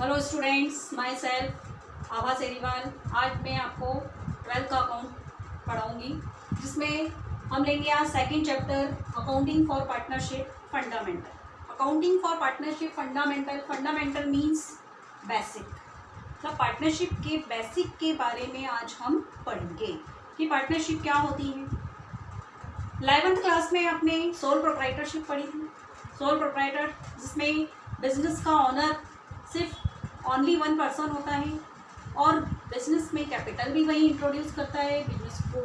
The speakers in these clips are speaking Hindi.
हेलो स्टूडेंट्स, माई सेल्फ आभा सेरीवाल। आज मैं आपको 12th का अकाउंट पढ़ाऊँगी, जिसमें हम लेंगे आज second chapter accounting for partnership fundamental. Accounting for partnership fundamental means basic, मतलब पार्टनरशिप के बेसिक के बारे में आज हम पढ़ेंगे कि पार्टनरशिप क्या होती है। 11th क्लास में आपने सोल प्रोप्राइटरशिप पढ़ी थी। सोल प्रोप्राइटर जिसमें बिजनेस का ऑनर सिर्फ ओनली वन पर्सन होता है और बिजनेस में कैपिटल भी वही इंट्रोड्यूस करता है, बिजनेस को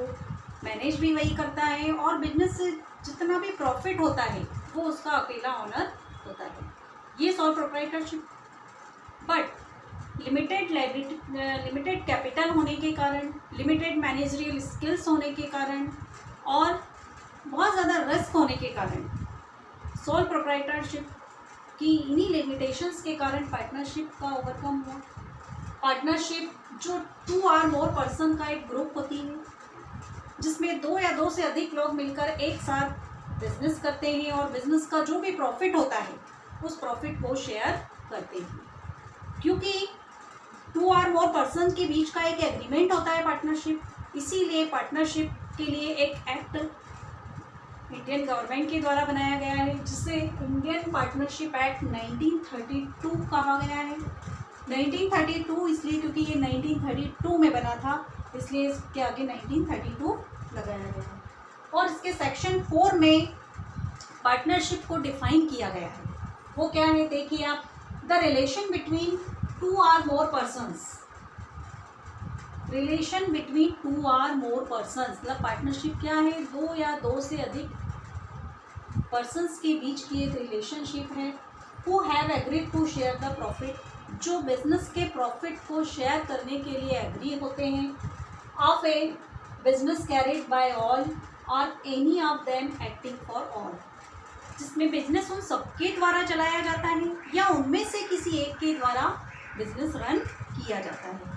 मैनेज भी वही करता है और बिजनेस से जितना भी प्रॉफिट होता है वो उसका अकेला ऑनर होता है। ये sole proprietorship. But limited capital होने के कारण, लिमिटेड मैनेजरियल स्किल्स होने के कारण और बहुत ज़्यादा रिस्क होने के कारण सोल प्रोप्राइटरशिप कि इन्हीं लिमिटेशंस के कारण पार्टनरशिप का ओवरकम हुआ। पार्टनरशिप जो 2 और मोर पर्सन का एक ग्रुप होती है, जिसमें 2 या 2 से अधिक लोग मिलकर एक साथ बिजनेस करते हैं और बिजनेस का जो भी प्रॉफिट होता है उस प्रॉफिट को शेयर करते हैं। क्योंकि 2 और मोर पर्सन के बीच का एक एग्रीमेंट होता है पार्टनरशिप, इसीलिए पार्टनरशिप के लिए एक एक्ट इंडियन गवर्नमेंट के द्वारा बनाया गया है, जिसे इंडियन पार्टनरशिप एक्ट 1932 कहा गया है। 1932 इसलिए क्योंकि ये 1932 में बना था, इसलिए इसके आगे 1932 लगाया गया है। और इसके सेक्शन 4 में पार्टनरशिप को डिफाइन किया गया है। वो क्या है देखिए आप, द रिलेशन बिटवीन 2 और मोर पर्सन्स। रिलेशन बिटवीन 2 और मोर पर्सन्स, मतलब पार्टनरशिप क्या है, 2 या 2 से अधिक पर्सन्स के बीच की एक रिलेशनशिप है। Who have agreed to share the profit, जो बिजनेस के प्रॉफिट को शेयर करने के लिए एग्री होते हैं। Of a business carried by all or any of them acting for all, जिसमें बिजनेस उन सबके द्वारा चलाया जाता है या उनमें से किसी एक के द्वारा बिजनेस रन किया जाता है।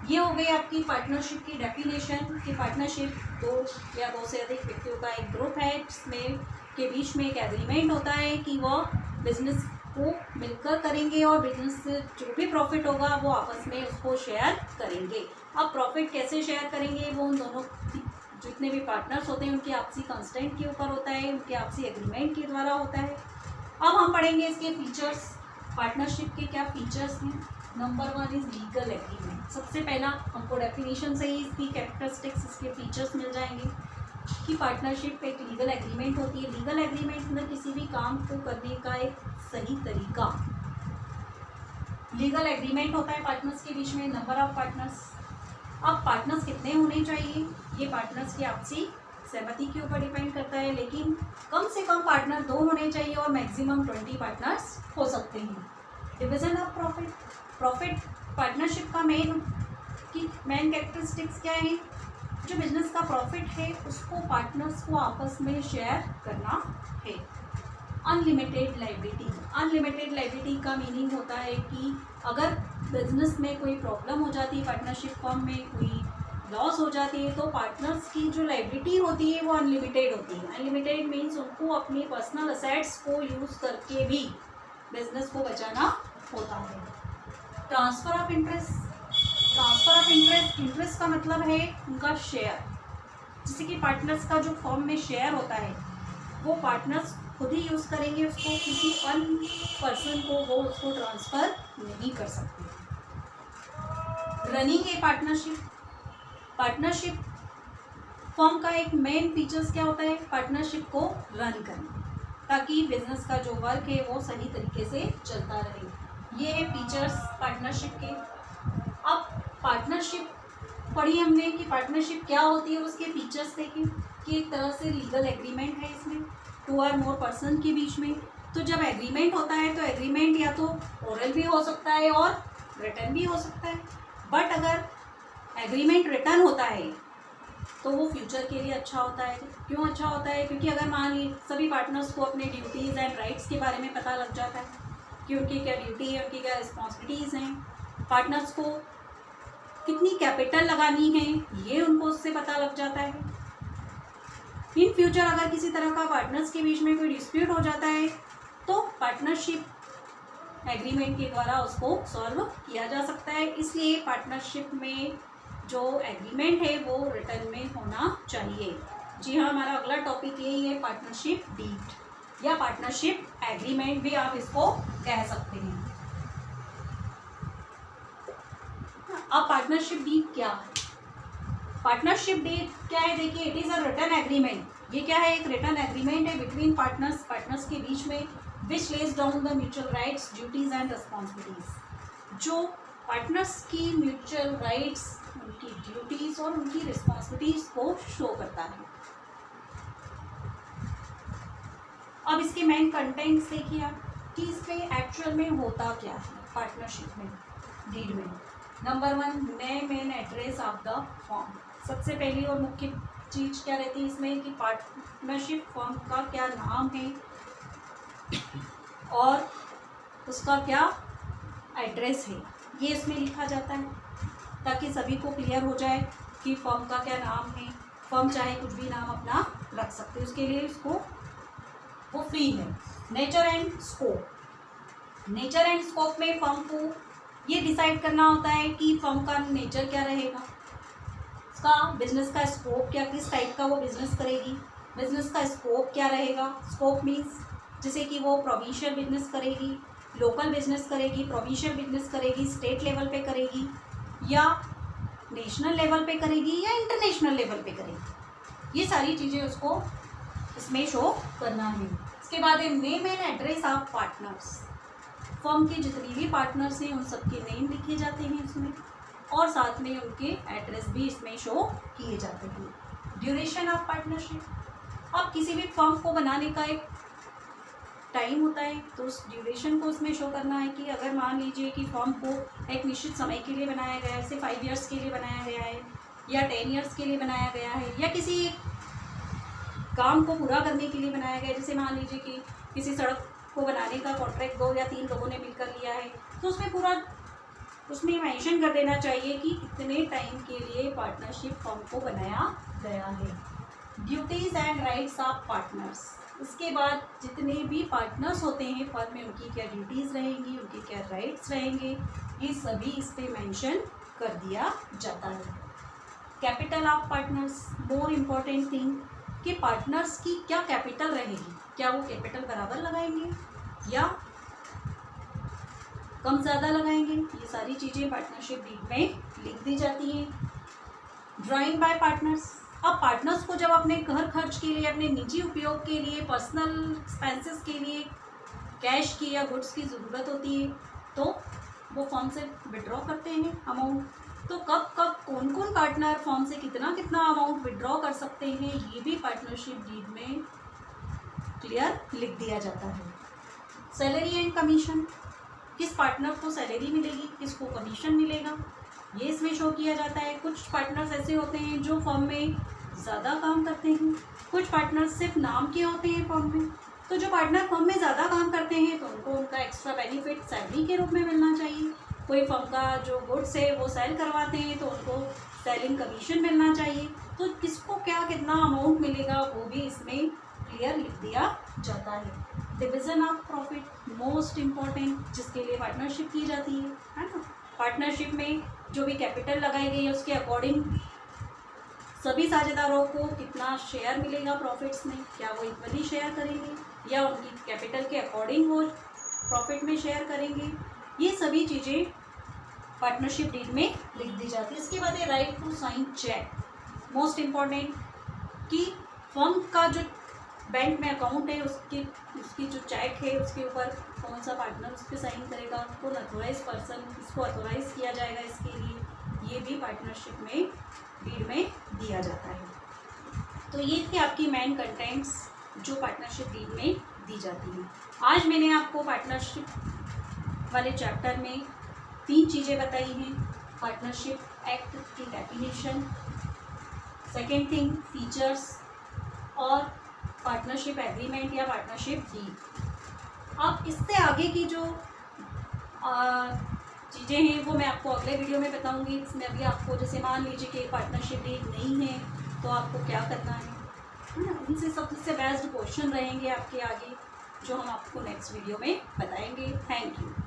ये हो गई आपकी पार्टनरशिप की डेफिनेशन कि पार्टनरशिप 2 या 2 से अधिक व्यक्तियों का एक ग्रुप है, जिसमें के बीच में एक एग्रीमेंट होता है कि वह बिजनेस को मिलकर करेंगे और बिजनेस से जो भी प्रॉफिट होगा वो आपस में उसको शेयर करेंगे। अब प्रॉफिट कैसे शेयर करेंगे, वो उन दोनों जितने भी पार्टनर्स होते हैं उनके आपसी कंस्टेंट के ऊपर होता है, उनके आपसी एग्रीमेंट के द्वारा होता है। अब हम पढ़ेंगे इसके फीचर्स, पार्टनरशिप के क्या फीचर्स हैं। Number 1 is legal agreement. सबसे पहला हमको डेफिनेशन से ही इसकी कैरेक्टरिस्टिक्स, इसके फीचर्स मिल जाएंगे कि पार्टनरशिप एक लीगल एग्रीमेंट होती है। लीगल एग्रीमेंट मतलब किसी भी काम को करने का एक सही तरीका। लीगल एग्रीमेंट होता है पार्टनर्स के बीच में। नंबर ऑफ पार्टनर्स, अब पार्टनर्स कितने होने चाहिए, ये पार्टनर्स की आपसी सहमति के ऊपर डिपेंड करता है, लेकिन कम से कम पार्टनर 2 होने चाहिए और मैक्सिमम 20 पार्टनर्स हो सकते हैं। Division of profit, profit partnership का मेन कैरेक्टरिस्टिक्स क्या है, जो बिजनेस का प्रॉफिट है उसको पार्टनर्स को आपस में शेयर करना है। अनलिमिटेड लायबिलिटी, अनलिमिटेड लायबिलिटी का मीनिंग होता है कि अगर बिजनेस में कोई प्रॉब्लम हो जाती है, पार्टनरशिप फॉर्म में कोई लॉस हो जाती है, तो पार्टनर्स की जो लायबिलिटी होती है वो अनलिमिटेड होती है। अनलिमिटेड मीन्स उनको अपनी पर्सनल असेट्स को यूज़ करके भी बिजनेस को बचाना होता है। Transfer of interest, transfer of interest, interest का मतलब है उनका शेयर। जैसे कि पार्टनर्स का जो फॉर्म में शेयर होता है वो पार्टनर्स खुद ही यूज़ करेंगे उसको, किसी अन्य पर्सन को वो उसको ट्रांसफ़र नहीं कर सकते। रनिंग ए पार्टनरशिप, पार्टनरशिप फॉर्म का एक मेन फीचर्स क्या होता है, पार्टनरशिप को रन करना, ताकि बिजनेस का जो वर्क है वो सही तरीके से चलता रहे। ये है फीचर्स पार्टनरशिप के। अब पार्टनरशिप पढ़ी हमने कि पार्टनरशिप क्या होती है, उसके फीचर्स देखें कि एक तरह से लीगल एग्रीमेंट है इसमें 2 और मोर पर्सन के बीच में। तो जब एग्रीमेंट होता है तो एग्रीमेंट या तो ओरल भी हो सकता है और रिटन भी हो सकता है। बट अगर एग्रीमेंट रिटन होता है तो वो फ्यूचर के लिए अच्छा होता है। क्यों अच्छा होता है, क्योंकि अगर मान ली सभी पार्टनर्स को अपने ड्यूटीज़ एंड राइट्स के बारे में पता लग जाता है कि उनकी क्या ड्यूटी है, उनकी क्या रिस्पॉन्सिबिलिटीज़ हैं, पार्टनर्स को कितनी कैपिटल लगानी है ये उनको उससे पता लग जाता है। इन फ्यूचर अगर किसी तरह का पार्टनर्स के बीच में कोई डिस्प्यूट हो जाता है तो पार्टनरशिप एग्रीमेंट के द्वारा उसको सॉल्व किया जा सकता है। इसलिए पार्टनरशिप में जो एग्रीमेंट है वो रिटर्न में होना चाहिए। जी हाँ, हमारा अगला टॉपिक यही है, पार्टनरशिप डीड या पार्टनरशिप एग्रीमेंट भी आप इसको कह सकते हैं। अब पार्टनरशिप डीड क्या है? पार्टनरशिप डीड क्या है? देखिए, it is a written agreement. ये क्या है? एक रिटन एग्रीमेंट है बिटवीन पार्टनर्स के बीच में, which lays down the mutual rights, duties and responsibilities. जो पार्टनर्स की म्यूचुअल राइट्स, उनकी ड्यूटीज और उनकी रिस्पॉन्सिबिलिटीज को शो करता है। अब इसके मेन कंटेंट्स देखिए आप कि इसमें एक्चुअल में होता क्या है पार्टनरशिप में डीड में। Number 1, name and address of the firm. सबसे पहली और मुख्य चीज़ क्या रहती है इसमें कि पार्टनरशिप फर्म का क्या नाम है और उसका क्या एड्रेस है, ये इसमें लिखा जाता है ताकि सभी को क्लियर हो जाए कि फर्म का क्या नाम है। फर्म चाहे कुछ भी नाम अपना रख सकते हैं, उसके लिए इसको वो फ्री है। Nature and scope. Nature and scope में फर्म को ये डिसाइड करना होता है कि फर्म का नेचर क्या रहेगा, उसका बिजनेस का स्कोप क्या, किस टाइप का वो बिजनेस करेगी, बिजनेस का स्कोप क्या रहेगा। स्कोप मीन्स जैसे कि वो प्रोविंशियल बिजनेस करेगी, लोकल बिजनेस करेगी, प्रोविंशियल बिजनेस करेगी, स्टेट लेवल पे करेगी या नेशनल लेवल पे करेगी या इंटरनेशनल लेवल पे करेगी। ये सारी चीज़ें उसको इसमें शो करना है। इसके बाद है name and address of partners. Firm के जितने भी पार्टनर्स हैं उन सबके नेम लिखे जाते हैं इसमें और साथ में उनके एड्रेस भी इसमें शो किए जाते हैं। Duration of partnership. अब किसी भी फर्म को बनाने का एक टाइम होता है तो उस ड्यूरेशन को उसमें शो करना है कि अगर मान लीजिए कि फर्म को एक निश्चित समय के लिए बनाया गया है, जैसे 5 ईयर्स के लिए बनाया गया है या 10 ईयर्स के लिए बनाया गया है या किसी काम को पूरा करने के लिए बनाया गया है, जैसे मान लीजिए कि किसी सड़क को बनाने का कॉन्ट्रैक्ट 2 या 3 लोगों ने मिलकर लिया है, तो उसमें पूरा उसमें मेंशन कर देना चाहिए कि इतने टाइम के लिए पार्टनरशिप फर्म को बनाया गया है। Duties and rights of partners. इसके बाद जितने भी पार्टनर्स होते हैं फर्म में उनकी क्या ड्यूटीज़ रहेंगी, उनके क्या राइट्स रहेंगे, ये सभी इस पर मेंशन कर दिया जाता है। Capital of partners. More important thing कि पार्टनर्स की क्या कैपिटल रहेगी, क्या वो कैपिटल बराबर लगाएंगे या कम ज़्यादा लगाएंगे, ये सारी चीज़ें पार्टनरशिप डीड में लिख दी जाती हैं। Drawing bye partners. अब पार्टनर्स को जब अपने घर खर्च के लिए, अपने निजी उपयोग के लिए, पर्सनल एक्सपेंसेस के लिए कैश की या गुड्स की ज़रूरत होती है तो वो फर्म से विड्रॉ करते हैं अमाउंट। तो कब कब कौन कौन पार्टनर फर्म से कितना कितना अमाउंट विड्रॉ कर सकते हैं, ये भी पार्टनरशिप डीड में क्लियर लिख दिया जाता है। Salary and commission. किस पार्टनर को सैलरी मिलेगी, किसको कमीशन मिलेगा, ये इसमें शो किया जाता है। कुछ पार्टनर्स ऐसे होते हैं जो फर्म में ज़्यादा काम करते हैं, कुछ पार्टनर्स सिर्फ नाम के होते हैं फर्म में। तो जो पार्टनर फर्म में ज़्यादा काम करते हैं तो उनको उनका एक्स्ट्रा बेनिफिट सैलरी के रूप में मिलना चाहिए। कोई फर्म का जो गुड्स है वो सेल करवाते हैं तो उनको सेलिंग कमीशन मिलना चाहिए। तो किसको क्या कितना अमाउंट मिलेगा वो भी इसमें क्लियर लिख दिया जाता है। Division of profit, most important, जिसके लिए पार्टनरशिप की जाती है ना। पार्टनरशिप में जो भी कैपिटल लगाई गई है उसके अकॉर्डिंग सभी साझेदारों को कितना शेयर मिलेगा प्रॉफिट्स में, क्या वो इक्वली शेयर करेंगे या उनकी कैपिटल के अकॉर्डिंग वो प्रॉफिट में शेयर करेंगे, ये सभी चीज़ें पार्टनरशिप डीड में लिख दी जाती है। इसके बाद है right to sign cheque. Most important कि फर्म का जो बैंक में अकाउंट है उसकी जो चेक है उसके ऊपर कौन सा पार्टनर उस पर साइन करेगा, कौन अथोराइज पर्सन इसको अथोराइज किया जाएगा इसके लिए, ये भी पार्टनरशिप में डीड में दिया जाता है। तो ये थे आपकी मेन कंटेंट्स जो पार्टनरशिप डीड में दी जाती हैं। आज मैंने आपको पार्टनरशिप वाले चैप्टर में 3 चीज़ें बताई हैं। पार्टनरशिप एक्ट की डेफिनेशन, सेकेंड थिंग फीचर्स और पार्टनरशिप एग्रीमेंट या पार्टनरशिप डीड। अब इससे आगे की जो चीज़ें हैं वो मैं आपको अगले वीडियो में बताऊंगी। इसमें अभी आपको जैसे मान लीजिए कि पार्टनरशिप डीड नहीं है तो आपको क्या करना है ना, इनसे सबसे बेस्ट क्वेश्चन रहेंगे आपके आगे जो हम आपको नेक्स्ट वीडियो में बताएंगे। Thank you.